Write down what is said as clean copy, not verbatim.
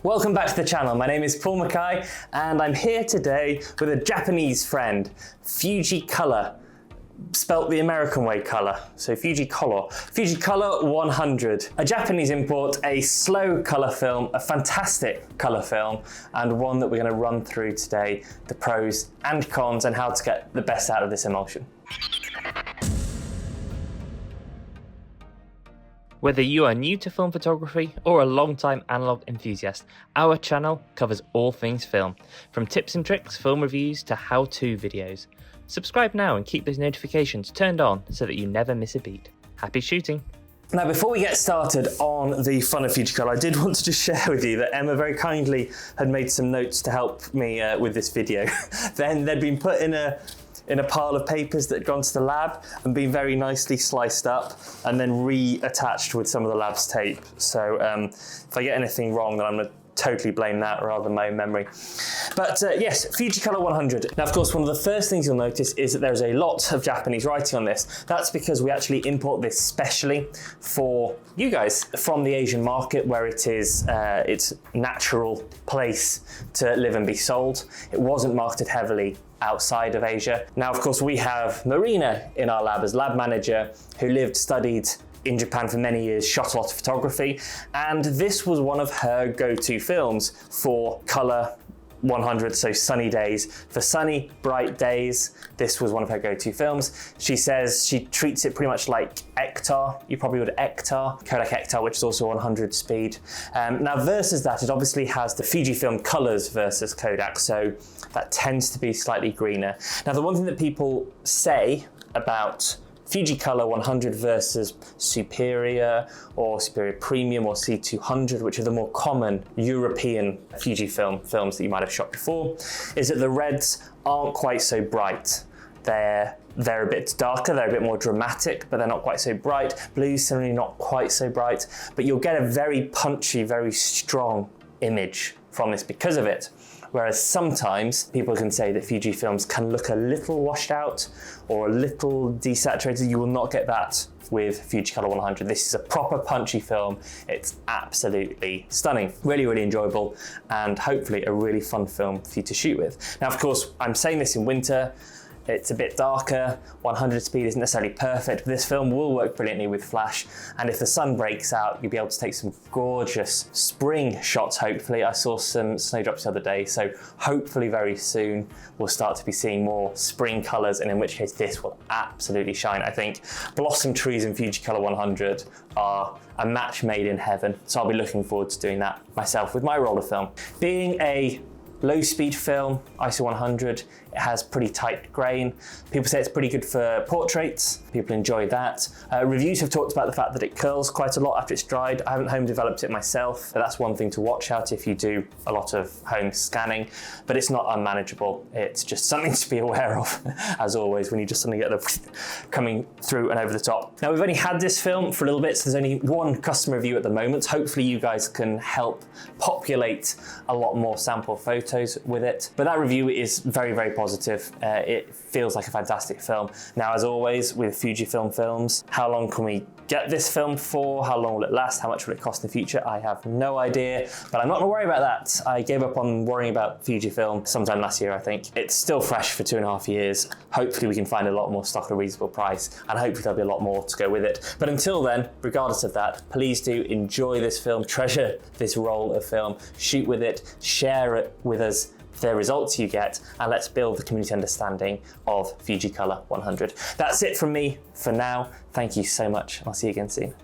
Welcome back to the channel. My name is Paul Mackay and I'm here today with a Japanese friend, Fujicolor, spelt the American way color, so Fujicolor. Fujicolor 100, a Japanese import, a slow color film, a fantastic color film, and one that we're going to run through today, the pros and cons and how to get the best out of this emulsion. Whether you are new to film photography or a long-time analog enthusiast, our channel covers all things film, from tips and tricks, film reviews to how-to videos. Subscribe now and keep those notifications turned on so that you never miss a beat. Happy shooting! Now, before we get started on the fun of Fujicolor, I did want to just share with you that Emma very kindly had made some notes to help me with this video. Then they'd been put in a pile of papers that had gone to the lab and been very nicely sliced up and then reattached with some of the lab's tape. So if I get anything wrong, then I'm going to totally blame that rather than my own memory. But yes, Fujicolor 100. Now, of course, one of the first things you'll notice is that there's a lot of Japanese writing on this. That's because we actually import this specially for you guys from the Asian market, where it is its natural place to live and be sold. It wasn't marketed heavily outside of Asia. Now, of course, we have Marina in our lab as lab manager, who lived, studied in Japan for many years, shot a lot of photography, and this was one of her go-to films for color 100, so sunny days. For sunny, bright days, this was one of her go-to films. She says she treats it pretty much like Ektar. You probably would Ektar, Kodak Ektar, which is also 100 speed. Now, versus that, it obviously has the Fujifilm colors versus Kodak, so that tends to be slightly greener. Now, the one thing that people say about Fujicolor 100 versus Superior or Superior Premium or C200, which are the more common European Fujifilm films that you might have shot before, is that the reds aren't quite so bright. They're a bit darker, they're a bit more dramatic, but they're not quite so bright. Blues similarly not quite so bright, but you'll get a very punchy, very strong image from this because of it. Whereas sometimes people can say that Fujifilms can look a little washed out or a little desaturated. You will not get that with Fujicolor 100. This is a proper punchy film. It's absolutely stunning, really, really enjoyable, and hopefully a really fun film for you to shoot with. Now, of course, I'm saying this in winter. It's a bit darker, 100 speed isn't necessarily perfect, but this film will work brilliantly with flash, and if the sun breaks out, you'll be able to take some gorgeous spring shots, hopefully. I saw some snowdrops the other day, so hopefully very soon we'll start to be seeing more spring colours, and in which case this will absolutely shine. I think blossom trees in Fujicolor 100 are a match made in heaven, so I'll be looking forward to doing that myself with my roller film. Being a low speed film, ISO 100, it has pretty tight grain. People say it's pretty good for portraits. People enjoy that. Reviews have talked about the fact that it curls quite a lot after it's dried. I haven't home developed it myself, but that's one thing to watch out if you do a lot of home scanning, but it's not unmanageable. It's just something to be aware of, as always, when you just suddenly get the coming through and over the top. Now, we've only had this film for a little bit, so there's only one customer review at the moment. Hopefully you guys can help populate a lot more sample photos with it. But that review is very, very positive. It feels like a fantastic film. Now, as always with Fujifilm films, how long can we get this film for? How long will it last? How much will it cost in the future? I have no idea, but I'm not gonna worry about that. I gave up on worrying about Fujifilm sometime last year, I think. It's still fresh for 2.5 years. Hopefully we can find a lot more stock at a reasonable price, and hopefully there'll be a lot more to go with it. But until then, regardless of that, please do enjoy this film, treasure this roll of film, shoot with it, share it with us, the results you get, and let's build the community understanding of Fujicolor 100. That's it from me for now. Thank you so much. I'll see you again soon.